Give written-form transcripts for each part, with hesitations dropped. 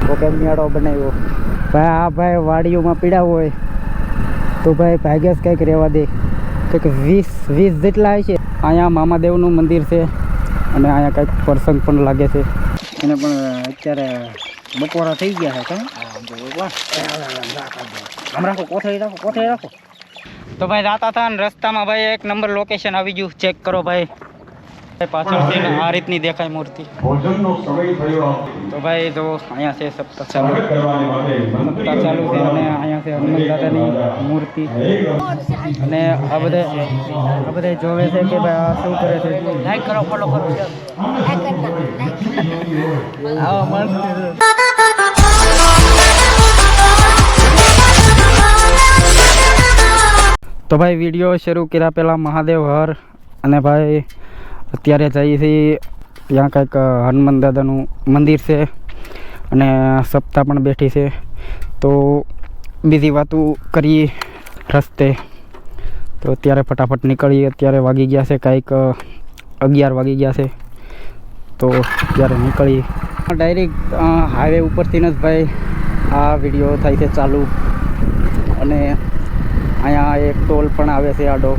કોકે મેળો બનાવ્યો ભાઈ. આ ભાઈ વાડીઓમાં પીડા હોય તો ભાઈ ભાગ્યસ કંઈક રહેવા દે. કંઈક 20 જેટલા છે. અહીંયા મામાદેવનું મંદિર છે અને અહીંયા કંઈક પ્રસંગ પણ લાગે છે. એને પણ અત્યારે બપોરા થઈ ગયા છે. કોથળી રાખો. તો ભાઈ જાતા હતા ને રસ્તામાં ભાઈ એક નંબર લોકેશન આવી ગયું. ચેક કરો ભાઈ, પાછળથી આ રીતની દેખાય મૂર્તિ. તો ભાઈ જો અહીંયા છે સપ્તાહ ચાલુ છે અને અહીંયા છે હનુમાન દાદાની મૂર્તિ. અને આ બધા જોવે છે કે ભાઈ આ શું કરે છે. લાઈક કરો, ફોલો કરો. તો ભાઈ વિડીયો શરૂ કર્યા પહેલાં મહાદેવ હર અને ભાઈ અત્યારે જઈએ છીએ ત્યાં કંઈક હનુમાન દાદાનું મંદિર છે અને સપ્તાહ પણ બેઠી છે. તો બીજી વાતો કરીએ રસ્તે. તો અત્યારે ફટાફટ નીકળીએ. અત્યારે વાગી ગયા છે કંઈક 11 વાગી ગયા છે. તો અત્યારે નીકળીએ. ડાયરેક્ટ હાઈવે ઉપરથી જ ભાઈ આ વિડીયો થાય છે ચાલુ. અને અહીંયા એક ટોલ પણ આવે છે આડો.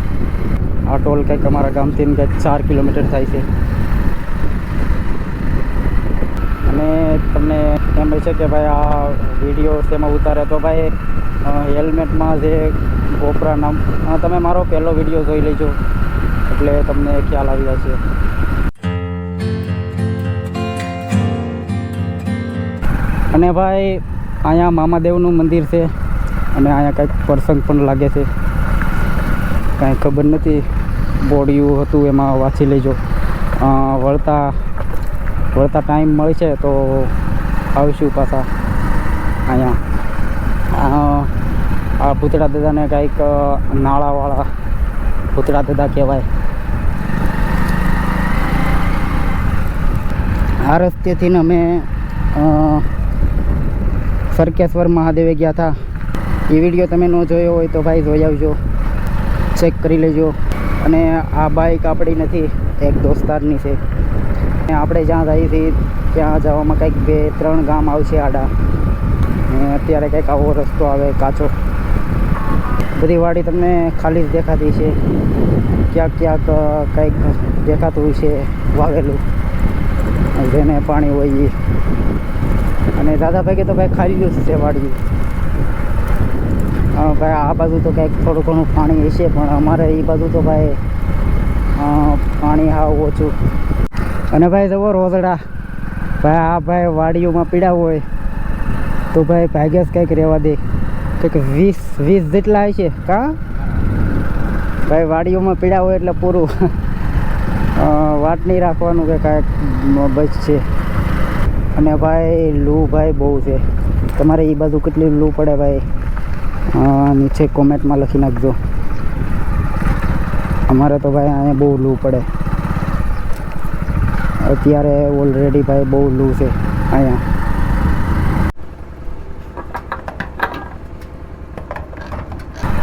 આ ટોલ કંઈક અમારા ગામથી કંઈક 4 કિલોમીટર થાય છે. અને તમને એમ છે કે ભાઈ આ વિડીયો શેમાં ઉતારે તો ભાઈ હેલ્મેટમાં જે ગોપરા નામ તમે મારો પહેલો વિડીયો જોઈ લેજો એટલે તમને ખ્યાલ આવી જશે. અને ભાઈ અહીંયા મામાદેવનું મંદિર છે અને અહીંયા કંઈક પ્રસંગ પણ લાગે છે. કાંઈ ખબર નથી, બોડિયું હતું એમાં વાંચી લેજો. વળતા ટાઈમ મળશે તો આવીશું પાછા અહીંયા. આ ભૂતળા દાદાને કંઈક નાળાવાળા ભૂતળા દાદા કહેવાય. આ રસ્તેથી ને અમે સરકેશ્વર મહાદેવે ગયા હતા. એ વિડીયો તમે ન જોયો હોય તો ભાઈ જોઈ આવજો, ચેક કરી લેજો. અને આ બાઇક આપણી નથી, એક દોસ્તારની છે. આપણે જ્યાં જઈએ છીએ ત્યાં જવામાં કંઈક 2-3 ગામ આવશે આડા. ને અત્યારે કંઈક આવો રસ્તો આવે કાચો. બધી વાડી તમને ખાલી જ દેખાતી છે. ક્યાંક કંઈક દેખાતું છે વાવેલું જેને પાણી હોય એ. અને દાદા ભાઈ તો ભાઈ ખાલી જ છે વાડી. ભાઈ આ બાજુ તો કંઈક થોડું ઘણું પાણી હશે પણ અમારે એ બાજુ તો ભાઈ પાણી હાવ ઓછું. અને ભાઈ જવો રોજડા ભાઈ આ ભાઈ વાડીઓમાં પીડા હોય તો ભાઈ ભાગ્યસ કંઈક રહેવા દે. કંઈક 20 જેટલા છે કાં ભાઈ વાડીઓમાં પીડા હોય એટલે પૂરું. વાટ નહીં રાખવાનું કે કાંઈક બચ છે. અને ભાઈ લૂ ભાઈ બહુ છે. તમારે એ બાજુ કેટલી લૂ પડે ભાઈ નીચે કોમેન્ટમાં લખી નાખજો. અમારે તો ભાઈ અહીંયા બહુ લૂ પડે. અત્યારે ઓલરેડી ભાઈ બહુ લૂ છે અહીંયા.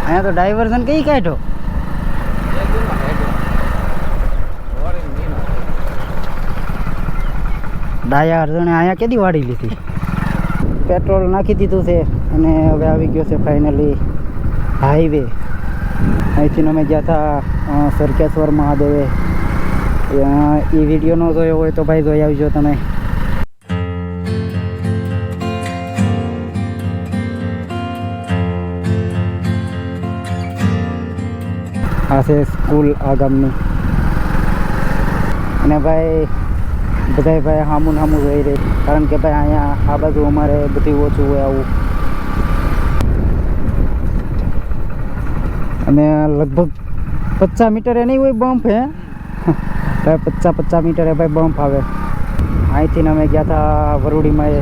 અહીંયા તો ડાયવર્ઝન કઈ કાઢો. ડાયવર્ઝન અહીંયા કેદી વાળી લીધી. પેટ્રોલ નાખી દીધું છે અને હવે આવી ગયો છે ફાઇનલી હાઈવે. અહીંથી અમે ગયા હતા સરકેશ્વર મહાદેવે. એ વિડીયો ન જોયો હોય તો ભાઈ જોઈ આવજો તમે. આ છે સ્કૂલ આ ગામની. અને ભાઈ બધાય ભાઈ હામું જોઈ રહી કારણ કે ભાઈ અહીંયા આ બાજુ અમારે બધું ઓછું હોય આવું. અને લગભગ 50 મીટરે નહીં હોય બમ્પ હે ભાઈ 50 મીટરે ભાઈ બમ્પ આવે. અહીંથી અમે ગયા હતા વરુડીમાં.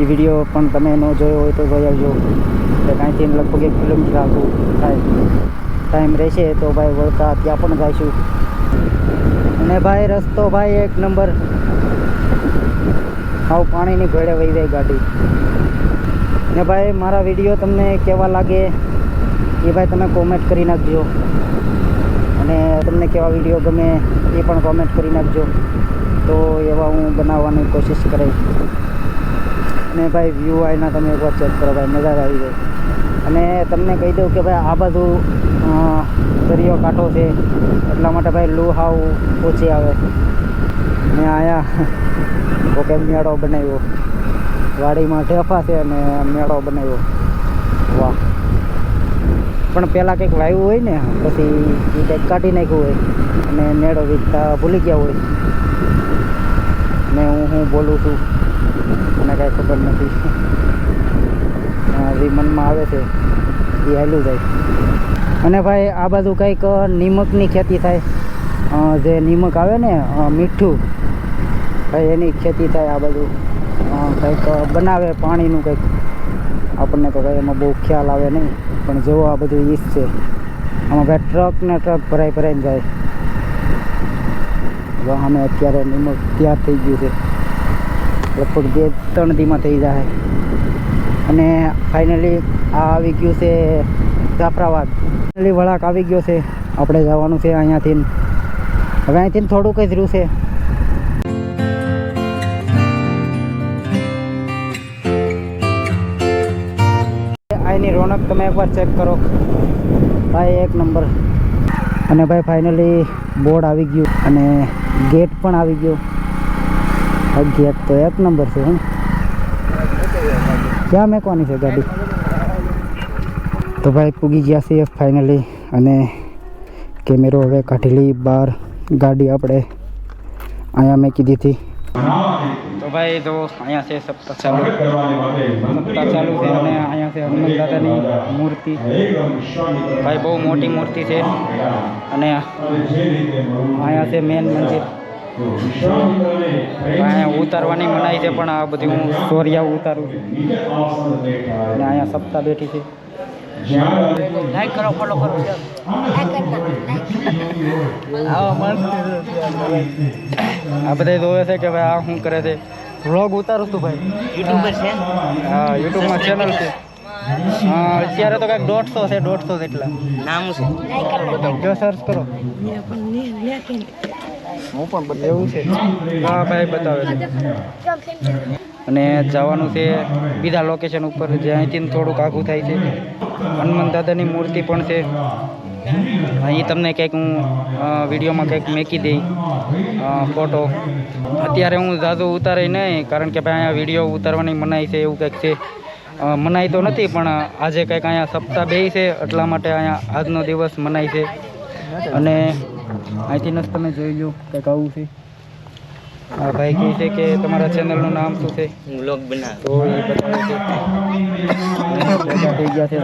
એ વિડીયો પણ તમે ન જોયો હોય તો જોઈ આવજો. અહીંથી લગભગ 1 કિલોમીટર આખું થાય. ટાઈમ રહેશે તો ભાઈ વળતા ત્યાં પણ જઈશું. અને ભાઈ રસ્તો ભાઈ એક નંબર. આવું પાણીની ઘોડે વહી જાય ગાડી. ને ભાઈ મારા વિડીયો તમને કેવા લાગે એ ભાઈ તમે કોમેન્ટ કરી નાખજો. અને તમને કેવા વિડીયો ગમે એ પણ કોમેન્ટ કરી નાખજો તો એવા હું બનાવવાની કોશિશ કરીશ. અને ભાઈ વ્યૂ આવીના તમે એકવાર ચેક કરો ભાઈ, મજા જ આવી જાય. અને તમને કહી દઉં કે ભાઈ આ બાજુ દરિયો કાંઠો છે એટલા માટે ભાઈ લૂ હાવ ઓછી આવે. ને અહીંયા ઓકે મેળો બનાવ્યો, વાડીમાં ઢેફા છે અને મેળો બનાવ્યો. વાહ! પણ પહેલાં કંઈક વાવ્યું હોય ને પછી એ કંઈક કાઢી નાખ્યું હોય અને મેળો વીકતા ભૂલી ગયા હોય. ને હું બોલું છું મને કાંઈ ખબર નથી. જે મનમાં આવે છે એ હાલ્યું જાય. અને ભાઈ આ બાજુ કંઈક નિમકની ખેતી થાય, જે નિમક આવે ને મીઠું, ભાઈ એની ખેતી થાય આ બાજુ. કંઈક બનાવે પાણીનું કંઈક, આપણને તો કંઈ એમાં બહુ ખ્યાલ આવે નહીં, પણ જેવો આ બધું ઈસ છે આમાં ભાઈ ટ્રક ને ટ્રક ભરાઈને જાય. અમે અત્યારે નિમક તૈયાર થઈ ગયું છે, લગભગ 2-3 દીમાં થઈ જાય. અને ફાઇનલી આ આવી ગયું છે જાફરાબાદ. ફાઇનલી વળાંક આવી ગયો છે, આપણે જવાનું છે અહીંયાથી. હવે અહીંથી થોડુંક જ રહ્યું છે. અહીંની રોનક તમે એકવાર ચેક કરો ભાઈ, એક નંબર. અને ભાઈ ફાઇનલી બોર્ડ આવી ગયું અને ગેટ પણ આવી ગયો. ગેટ તો એક નંબર છે. ક્યાં મેકવાની છે ગાડી? તો ભાઈ પૂગી ગયા છીએ ફાઇનલી. અને કેમેરો હવે કાઢી લઈ બહાર. ગાડી આપણે અહીંયા મેકી દીધી. તો ભાઈ તો અહીંયા છે સપ્તાહ ચાલુ છે. અને અહીંયા છે હનુમાન દાદાની મૂર્તિ. ભાઈ બહુ મોટી મૂર્તિ છે. અને અહીંયા છે મેન મંદિર. અહીંયા ઉતારવાની મનાઈ છે, પણ આ બધી હું સોરિયા ઉતારું છું. અને અહીંયા સપ્તાહ બેઠી છે. લાઈક કરો, ફોલો કરો. આ બધા જોવે છે કે ભાઈ આ શું કરે છે. વ્લોગ ઉતારું છું ભાઈ. યુટ્યુબર છે? હા, યુટ્યુબમાં ચેનલ છે. અત્યારે તો કંઈક 150 છે, 150 જેટલા. નામ છે જો સર્ચ કરો. હું પણ એવું છે. હા ભાઈ બતાવે છે. અને જવાનું છે બીજા લોકેશન ઉપર, જે અહીંથી થોડુંક આઘું થાય છે. હનુમાન દાદાની મૂર્તિ પણ છે. અહીં તમને કંઈક હું વિડીયોમાં કંઈક મેકી દઈ ફોટો. અત્યારે હું ઝાઝુ ઉતારી નહીં, કારણ કે ભાઈ અહીંયા વિડીયો ઉતારવાની મનાઈ છે, એવું કંઈક છે. મનાઈ તો નથી, પણ આજે કંઈક અહીંયા સપ્તાહ બે છે, એટલા માટે અહીંયા આજનો દિવસ મનાઈ છે. અને અહીંથી જ તમે જોઈ લો કંઈક આવું છે. આ ભાઈ કહે છે કે તમારા ચેનલનું નામ શું છે? વ્લોગ બના. તો એ બતાવે છે. થઈ ગયા છે.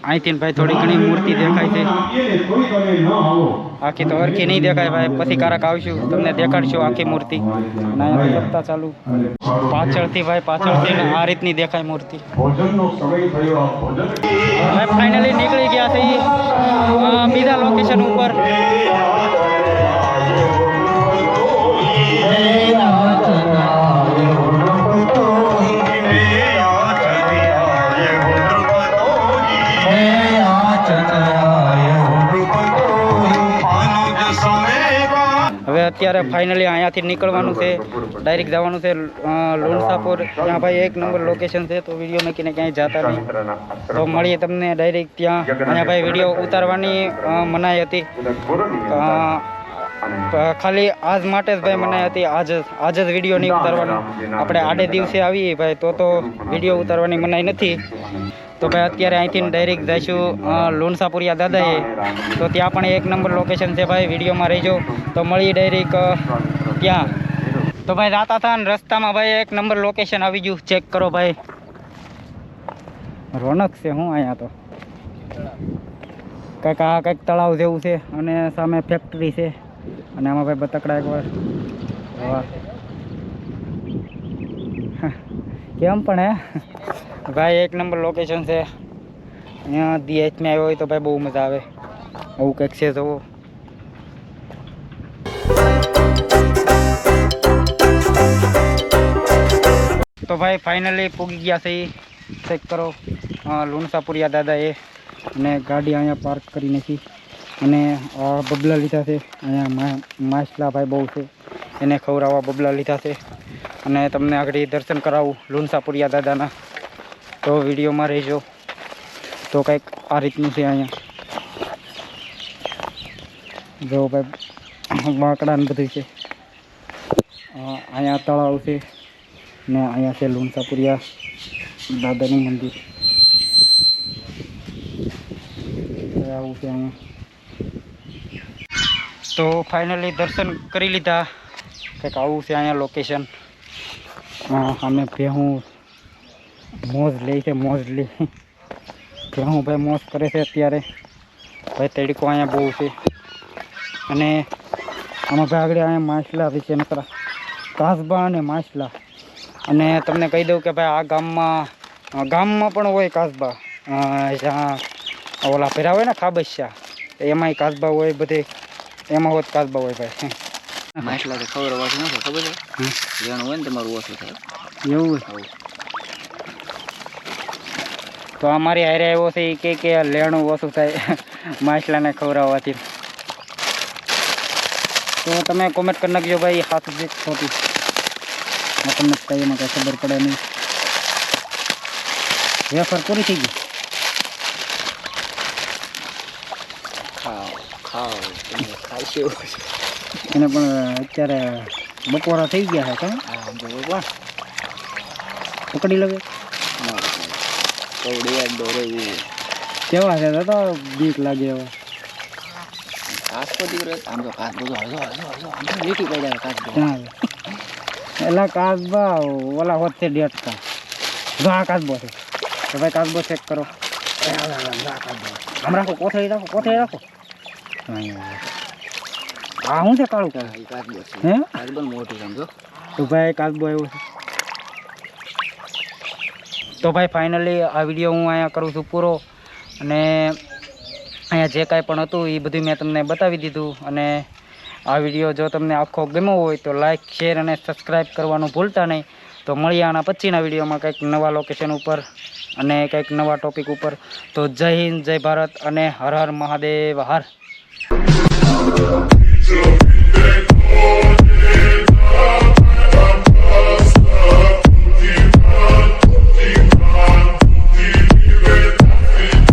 અહીંથી ભાઈ થોડી ઘણી મૂર્તિ દેખાય છે. આખી તો હરખી નહીં દેખાય ભાઈ, પછી કારક આવશું તમને દેખાડશું આખી મૂર્તિ. અહીંયા સપ્તાહ ચાલુ. પાછળથી ભાઈ પાછળથી આ રીતની દેખાય મૂર્તિ. ભાઈ ફાઇનલી નીકળી ગયા છે બીજા લોકેશન ઉપર. હવે અત્યારે ફાઇનલી અહીંયાથી નીકળવાનું છે, ડાયરેક્ટ જવાનું છે લુણસાપુર. ત્યાં ભાઈ એક નંબર લોકેશન છે, તો વિડીયો મૂકીને ક્યાંય જતા નહીં. તો મળીએ તમને ડાયરેક્ટ ત્યાં. અહીંયા ભાઈ વિડીયો ઉતારવાની મનાઈ હતી, ખાલી આજ માટે જ ભાઈ મનાઈ હતી. આજ જ વિડીયો નહીં ઉતારવાનો. આપણે આડે દિવસે આવીએ ભાઈ તો વિડીયો ઉતારવાની મનાઈ નથી. તો ભાઈ અત્યારે અહીંથી ડાયરેક્ટ જઈશું લુણસાપુરિયા દાદાએ. તો ત્યાં પણ એક નંબર લોકેશન છે ભાઈ, વિડીયોમાં રહીજો. તો મળીએ ડાયરેક્ટ ત્યાં. તો ભાઈ જાતા હતા ને રસ્તામાં ભાઈ એક નંબર લોકેશન આવી ગયું, ચેક કરો ભાઈ. રોનક છે હું અહીંયા તો. કંઈક આ કંઈક તળાવ જેવું છે અને સામે ફેક્ટરી છે. અને આમાં ભાઈ બતકડા એકવાર કેમ પણ હે ભાઈ એક નંબર લોકેશન છે. અહીંયા DHમાં આવ્યો હોય તો ભાઈ બહુ મજા આવે. આવું કંઈક છે જુઓ. તો ભાઈ ફાઇનલી પૂગી ગયા છે. ચેક કરો લુણસાપુરિયા દાદાએ. અને ગાડી અહીંયા પાર્ક કરી નાખી. અને બબલા લીધા છે. અહીંયા માછલા ભાઈ બહુ છે, એને ખવડાવવા બબલા લીધા છે. અને તમને આગળ દર્શન કરાવું લુણસાપુરિયા દાદાના, તો વિડીયોમાં રહેજો. તો કંઈક આ રીતનું છે અહીંયા. જો ભાઈ વાંકડા ને બધું છે. અહીંયા તળાવ છે ને અહીંયા છે લુણસાપુરિયા દાદાનું મંદિર. આવું છે અહીંયા. તો ફાઇનલી દર્શન કરી લીધા. કંઈક આવું છે અહીંયા લોકેશન. અમે ભેહું મોજ લે છે, મોજ લે ભેહું ભાઈ મોજ કરે છે અત્યારે. ભાઈ તડકો અહીંયા બહુ છે. અને આમાં ભાઈ આગળ અહીંયા માછલા વિશે નકરા કાસબા અને માછલા. અને તમને કહી દઉં કે ભાઈ આ ગામમાં પણ હોય કાસબા. જ્યાં ઓલા ભેરા હોય ને ખાબસ્યા, એમાંય કાસબા હોય. બધે એમાં હોત કાસબા હોય ભાઈ. માછલા તો ખબર વાંચી નથી ખબર છે. લેણું હોય ને તમારું ઓછું થાય એવું હોય. તો અમારી હારે આવ્યો છે એ કે લેણું ઓછું થાય માછલાને ખવડાવવાથી. તો તમે કોમેન્ટ કરી નાખજો ભાઈ, હાથ જ ખોટી. તમને કઈ એમાં કંઈ ખબર પડે નહીં. વેફર પૂરી થઈ ગઈ. એને પણ અત્યારે બપોરા થઈ ગયા છે. પકડી લગે કેવા છે તો બીક લાગે હવે. કાચકો દીકરો આમ તો કાચ બધું લીટી પડી જાય કાચ. એલા કાચબા ઓલા હોત છે ડેટકા. જો આ કાચબો છે તો ભાઈ કાચબો ચેક કરો. આમ રાખો, કોથળી રાખો, કોથળી રાખો. હા શું છે કાળું કાળું? કાચબો છે. હે કાચબો મોટું સમજો. તો ભાઈ કાચબો આવ્યો છે. તો ભાઈ ફાઇનલી આ વિડીયો હું અહીંયા કરું છું પૂરો. અને અહીંયા જે કાંઈ પણ હતું એ બધું મેં તમને બતાવી દીધું. અને આ વિડીયો જો તમને આખો ગમ્યો હોય તો લાઇક, શેર અને સબસ્ક્રાઈબ કરવાનું ભૂલતા નહીં. તો મળીએ આના પછીના વિડીયોમાં કંઈક નવા લોકેશન ઉપર અને કંઈક નવા ટોપિક ઉપર. તો જય હિન્દ, જય ભારત અને હર હર મહાદેવ હર.